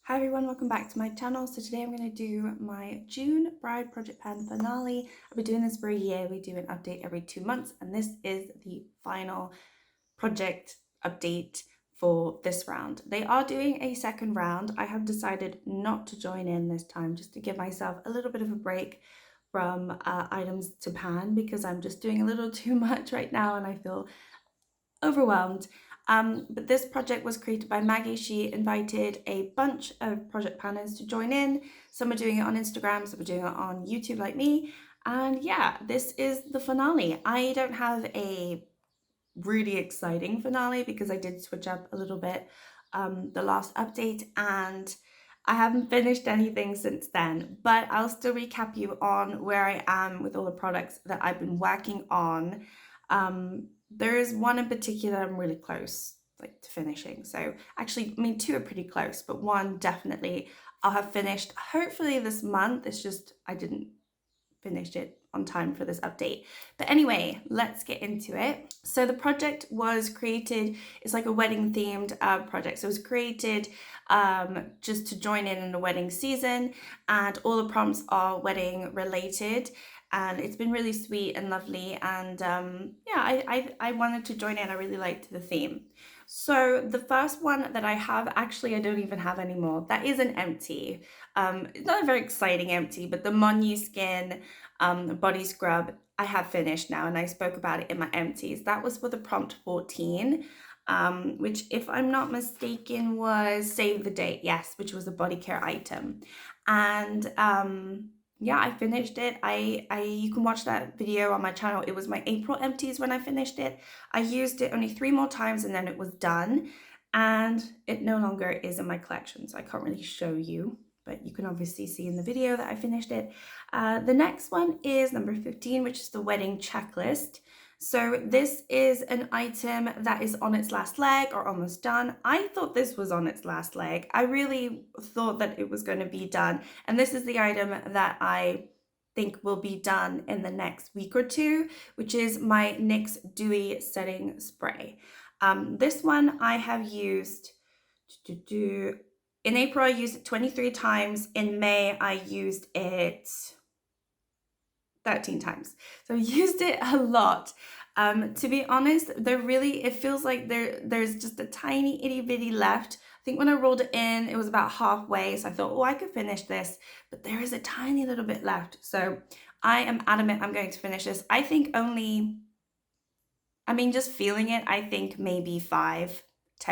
Hi everyone, welcome back to my channel. So today I'm going to do my June Bride Project Pan finale. I've been doing this for a year. We do an update every 2 months and this is the final project update for this round. They are doing a second round. I have decided not to join in this time just to give myself a little bit of a break from items to pan because I'm just doing a little too much right now and I feel overwhelmed. But this project was created by Maggie. She invited a bunch of project planners to join in. Some are doing it on Instagram, some are doing it on YouTube like me. And yeah, this is the finale. I don't have a really exciting finale because I did switch up a little bit the last update and I haven't finished anything since then, but I'll still recap you on where I am with all the products that I've been working on. There is one in particular I'm really close to finishing. So actually, I mean, two are pretty close, but one definitely I'll have finished hopefully this month. It's just I didn't finish it on time for this update. But anyway, let's get into it. So the project was created, it's like a wedding themed project. So it was created just to join in the wedding season, and all the prompts are wedding related. And it's been really sweet and lovely. And yeah, I wanted to join in. I really liked the theme. So the first one that I have, actually, I don't even have anymore. That is an empty. It's not a very exciting empty, but the Monu Skin body scrub I have finished now, and I spoke about it in my empties. That was for the prompt 14, which, if I'm not mistaken, was Save the Date. Yes, which was a body care item. And yeah, I finished it. You can watch that video on my channel. It was my April empties when I finished it. I used it only 3 more times and then it was done. And it no longer is in my collection, so I can't really show you, but you can obviously see in the video that I finished it. The next one is number 15, which is the wedding checklist. So this is an item that is on its last leg or almost done. I thought this was on its last leg. I really thought that it was going to be done. And this is the item that I think will be done in the next week or two, which is my NYX Dewy Setting Spray. This one I have used in April. I used it 23 times. In May, I used it 13 times. So I used it a lot. To be honest, it feels like there's just a tiny itty bitty left. I think when I rolled it in, it was about halfway. So I thought, oh, I could finish this, but there is a tiny little bit left. So I am adamant I'm going to finish this. I think just feeling it, I think maybe 5-10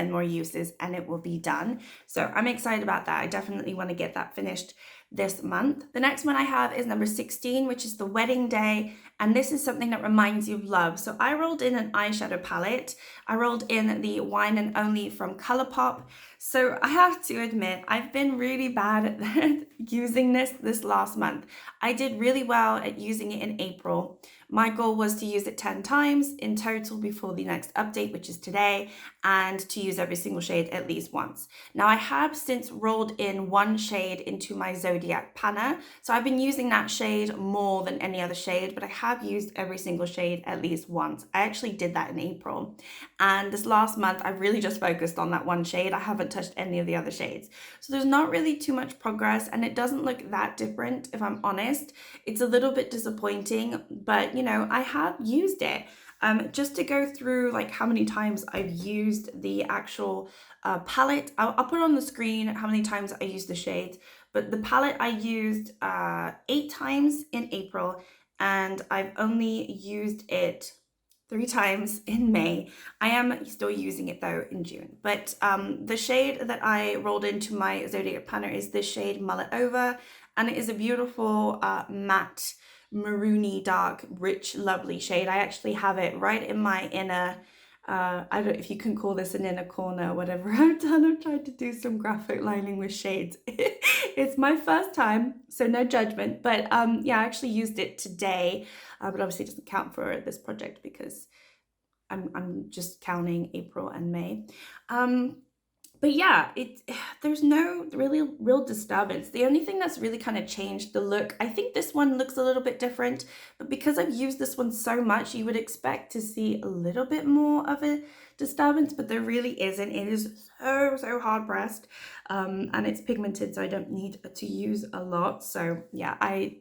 more uses and it will be done. So I'm excited about that. I definitely want to get that finished this month. The next one I have is number 16, which is the wedding day. And this is something that reminds you of love. So I rolled in an eyeshadow palette. I rolled in the Wine and Only from Colourpop. So I have to admit, I've been really bad at using this last month. I did really well at using it in April. My goal was to use it 10 times in total before the next update, which is today, and to use every single shade at least once. Now I have since rolled in one shade into my Zodiac Panna. So I've been using that shade more than any other shade, but I have used every single shade at least once. I actually did that in April. And this last month, I've really just focused on that one shade. I haven't touched any of the other shades. So there's not really too much progress and it doesn't look that different, if I'm honest. It's a little bit disappointing, but I have used it. Just to go through how many times I've used the actual palette, I'll put on the screen how many times I used the shades, but the palette I used 8 times in April and I've only used it 3 times in May. I am still using it though in June. But the shade that I rolled into my Zodiac Panna is this shade Mullet Over, and it is a beautiful matte maroony dark rich lovely shade. I actually have it right in my inner I don't know if you can call this an inner corner or whatever I've done. I've tried to do some graphic lining with shades. It's my first time, so no judgment, but yeah, I actually used it today, but obviously it doesn't count for this project because I'm just counting April and May. But yeah, there's no really real disturbance. The only thing that's really kind of changed the look, I think this one looks a little bit different, but because I've used this one so much, you would expect to see a little bit more of a disturbance, but there really isn't. It is so hard pressed, and it's pigmented, so I don't need to use a lot. So yeah,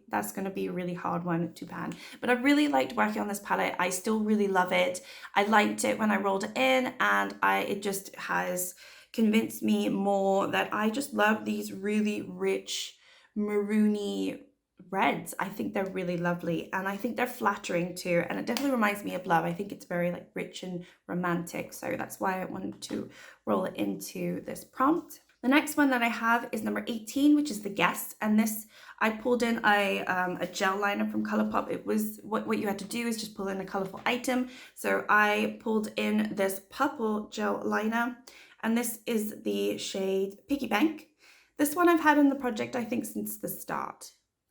that's going to be a really hard one to pan. But I really liked working on this palette. I still really love it. I liked it when I rolled it in, and it just has convinced me more that I just love these really rich maroony reds. I think they're really lovely, and I think they're flattering too, and it definitely reminds me of love. I think it's very like rich and romantic, so that's why I wanted to roll it into this prompt. The next one that I have is number 18, which is the Guest, and this I pulled in a gel liner from Colourpop. It was what you had to do is just pull in a colorful item. So I pulled in this purple gel liner, and this is the shade Piggy Bank. This one I've had in the project, I think, since the start.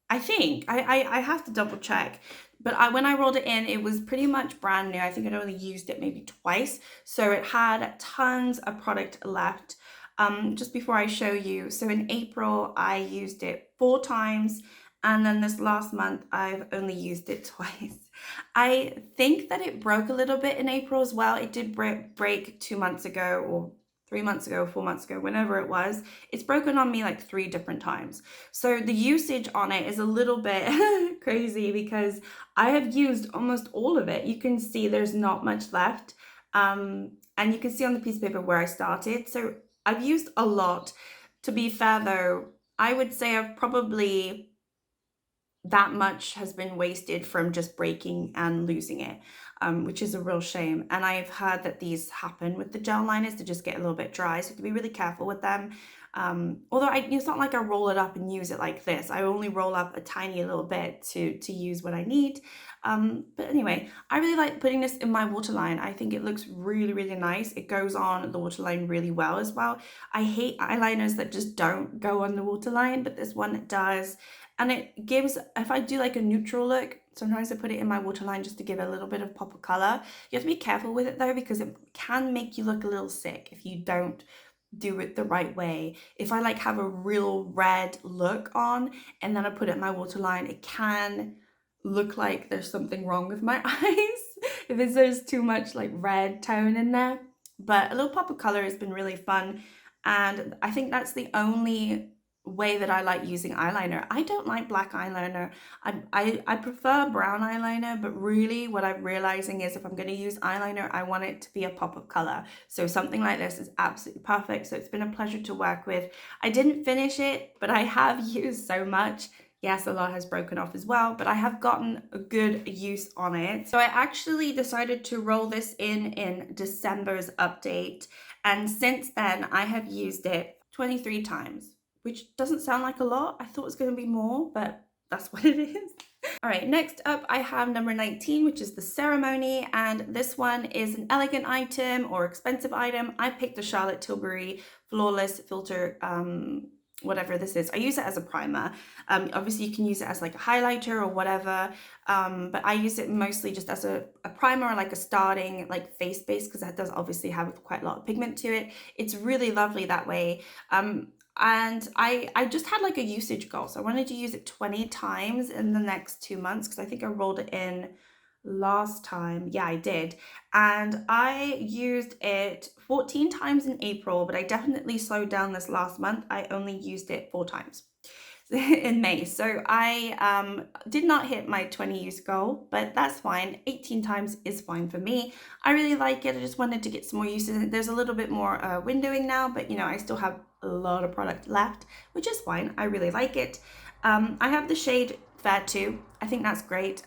I think, I have to double check, but when I rolled it in, it was pretty much brand new. I think I'd only used it maybe twice. So it had tons of product left. Just before I show you, so in April, I used it 4 times. And then this last month, I've only used it twice. I think that it broke a little bit in April as well. It did break 2 months ago, or 3 months ago, 4 months ago, whenever it was. It's broken on me like 3 different times. So the usage on it is a little bit crazy because I have used almost all of it. You can see there's not much left. And you can see on the piece of paper where I started. So I've used a lot. To be fair though, I would say I've probably that much has been wasted from just breaking and losing it, which is a real shame. And I've heard that these happen with the gel liners, to just get a little bit dry, so you have to be really careful with them. Although it's not like I roll it up and use it like this. I only roll up a tiny little bit to use what I need. But anyway, I really like putting this in my waterline. I think it looks really nice. It goes on the waterline really well as well. I hate eyeliners that just don't go on the waterline, but this one does. And it gives, if I do like a neutral look, sometimes I put it in my waterline just to give it a little bit of pop of color. You have to be careful with it though, because it can make you look a little sick if you don't do it the right way. If I like have a real red look on and then I put it in my waterline, it can look like there's something wrong with my eyes if there's too much like red tone in there. But a little pop of color has been really fun, and I think that's the only way that I like using eyeliner. I don't like black eyeliner. I prefer brown eyeliner, but really what I'm realizing is if I'm going to use eyeliner, I want it to be a pop of color. So something like this is absolutely perfect. So it's been a pleasure to work with. I didn't finish it, but I have used so much. Yes, a lot has broken off as well, but I have gotten a good use on it. So I actually decided to roll this in December's update. And since then, I have used it 23 times, which doesn't sound like a lot. I thought it was going to be more, but that's what it is. All right, next up I have number 19, which is the Ceremony, and this one is an elegant item or expensive item. I picked the Charlotte Tilbury Flawless Filter, whatever this is. I use it as a primer. Obviously you can use it as like a highlighter or whatever, but I use it mostly just as a primer or like a starting like face base, because that does obviously have quite a lot of pigment to it. It's really lovely that way. And I just had like a usage goal, so I wanted to use it 20 times in the next 2 months, because I think I rolled it in last time. Yeah, I did. And I used it 14 times in April, but I definitely slowed down this last month. I only used it 4 times in May. So I did not hit my 20 use goal, but that's fine. 18 times is fine for me. I really like it. I just wanted to get some more uses. There's a little bit more windowing now, but you know, I still have a lot of product left, which is fine. I really like it. I have the shade Fair 2. I think that's great.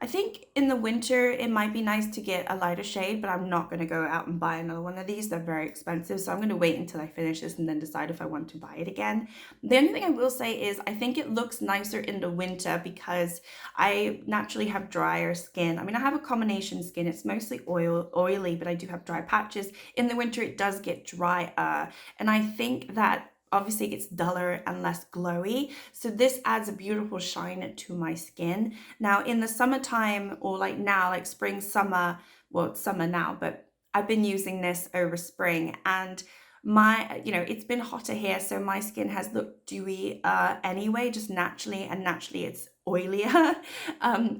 I think in the winter it might be nice to get a lighter shade, but I'm not going to go out and buy another one of these. They're very expensive, so I'm going to wait until I finish this and then decide if I want to buy it again. The only thing I will say is I think it looks nicer in the winter because I naturally have drier skin. I mean, I have a combination skin. It's mostly oily, but I do have dry patches. In the winter it does get drier, and I think that obviously it gets duller and less glowy, so this adds a beautiful shine to my skin. Now in the summertime, or like now, like spring, summer, well it's summer now, but I've been using this over spring, and it's been hotter here, so my skin has looked dewy anyway, just naturally, and naturally it's oilier.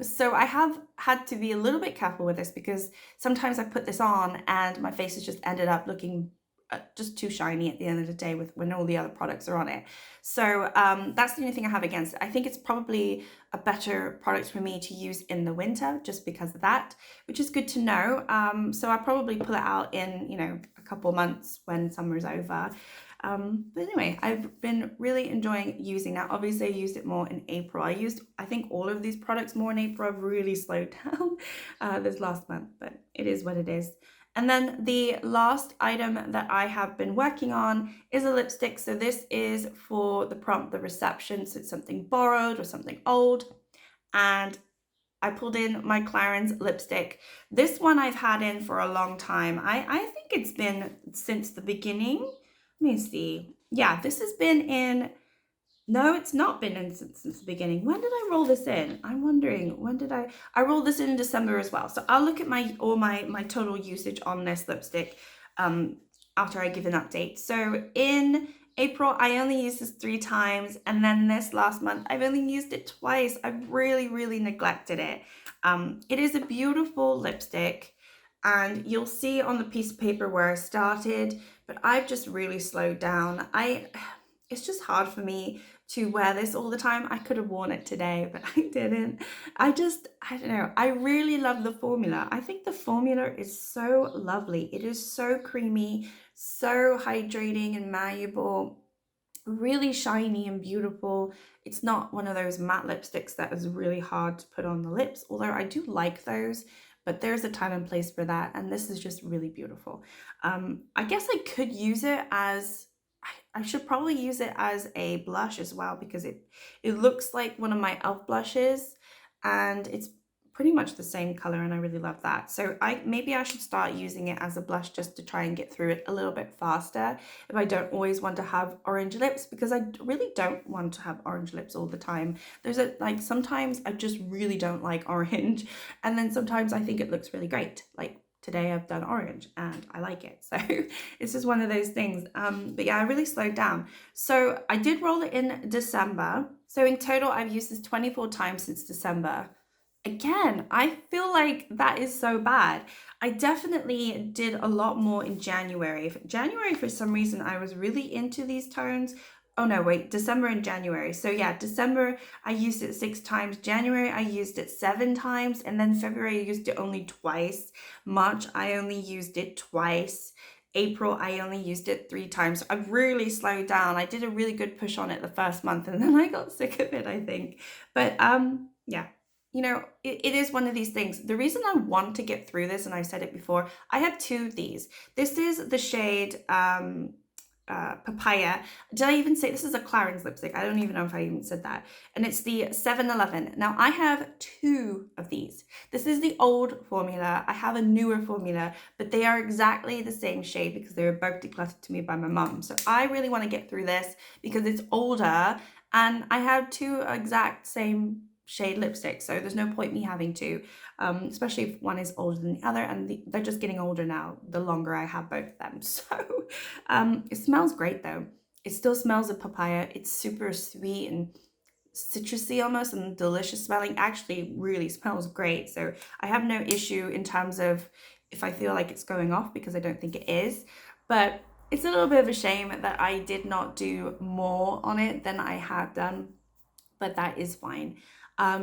So I have had to be a little bit careful with this because sometimes I put this on and my face has just ended up looking just too shiny at the end of the day when all the other products are on it. So that's the only thing I have against it. I think it's probably a better product for me to use in the winter just because of that, which is good to know. So I'll probably pull it out in, a couple months when summer's over. But anyway, I've been really enjoying using that. Obviously, I used it more in April. I used, I think, all of these products more in April. I've really slowed down this last month, but it is what it is. And then the last item that I have been working on is a lipstick. So this is for the prompt, the reception. So it's something borrowed or something old. And I pulled in my Clarins lipstick. This one I've had in for a long time. I think it's been since the beginning. Let me see. Yeah, this has been in... No, it's not been in since the beginning. When did I roll this in? I'm wondering, when did I rolled this in December as well. So I'll look at my total usage on this lipstick after I give an update. So in April, I only used this 3 times. And then this last month, I've only used it twice. I've really, really neglected it. It is a beautiful lipstick. And you'll see on the piece of paper where I started, but I've just really slowed down. It's just hard for me to wear this all the time. I could have worn it today, but I didn't. I don't know. I really love the formula. I think the formula is so lovely. It is so creamy, so hydrating and malleable, really shiny and beautiful. It's not one of those matte lipsticks that is really hard to put on the lips, although I do like those, but there's a time and place for that. And this is just really beautiful. I guess I could use it as... I should probably use it as a blush as well because it looks like one of my e.l.f. blushes and it's pretty much the same color and I really love that. So maybe I should start using it as a blush just to try and get through it a little bit faster if I don't always want to have orange lips, because I really don't want to have orange lips all the time. Sometimes I just really don't like orange, and then sometimes I think it looks really great. Like today I've done orange and I like it. So it's just one of those things. But yeah, I really slowed down. So I did roll it in December. So in total, I've used this 24 times since December. Again, I feel like that is so bad. I definitely did a lot more in January. January, for some reason, I was really into these tones. Oh no, wait, December and January. So yeah, December, I used it 6 times. January, I used it 7 times. And then February, I used it only twice. March, I only used it twice. April, I only used it 3 times. So I've really slowed down. I did a really good push on it the first month and then I got sick of it, I think. But yeah. It is one of these things. The reason I want to get through this, and I've said it before, I have 2 of these. This is the shade Papaya. Did I even say this is a Clarins lipstick? I don't even know if I even said that. And it's the 7-Eleven. Now I have 2 of these. This is the old formula. I have a newer formula, but they are exactly the same shade because they were both decluttered to me by my mum. So I really want to get through this because it's older and I have 2 exact same shade lipstick, so there's no point me having 2, especially if one is older than the other, and they're just getting older now the longer I have both of them. So it smells great though. It still smells of papaya. It's super sweet and citrusy almost and delicious smelling. Actually really smells great, so I have no issue in terms of if I feel like it's going off, because I don't think it is. But it's a little bit of a shame that I did not do more on it than I had done, but that is fine.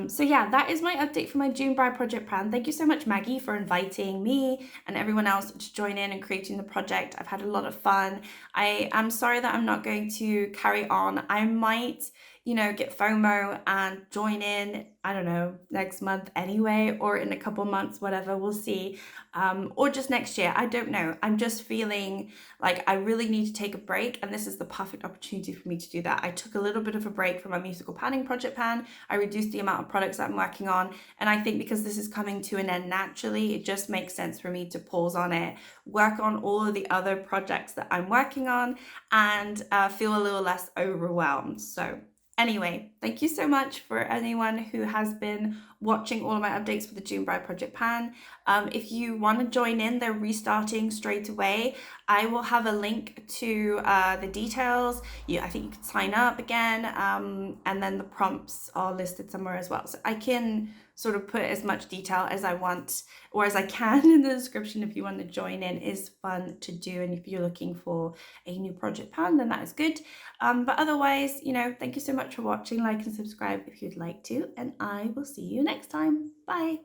So yeah, that is my update for my June Bride project plan. Thank you so much, Maggie, for inviting me and everyone else to join in and creating the project. I've had a lot of fun. I am sorry that I'm not going to carry on. I might, get FOMO and join in, I don't know, next month anyway, or in a couple months, whatever, we'll see. Or just next year, I don't know. I'm just feeling like I really need to take a break, and this is the perfect opportunity for me to do that. I took a little bit of a break from my musical panning project pan. I reduced the amount of products that I'm working on, and I think because this is coming to an end naturally, it just makes sense for me to pause on it, work on all of the other projects that I'm working on, and feel a little less overwhelmed. So anyway, thank you so much for anyone who has been watching all of my updates for the June Bride Project Pan. If you want to join in, they're restarting straight away. I will have a link to the details. I think you can sign up again, and then the prompts are listed somewhere as well. So I can sort of put as much detail as I want or as I can in the description if you want to join in. It is fun to do, and if you're looking for a new project pan, then that is good. But otherwise, thank you so much for watching. Like and subscribe if you'd like to, and I will see you next time. Bye.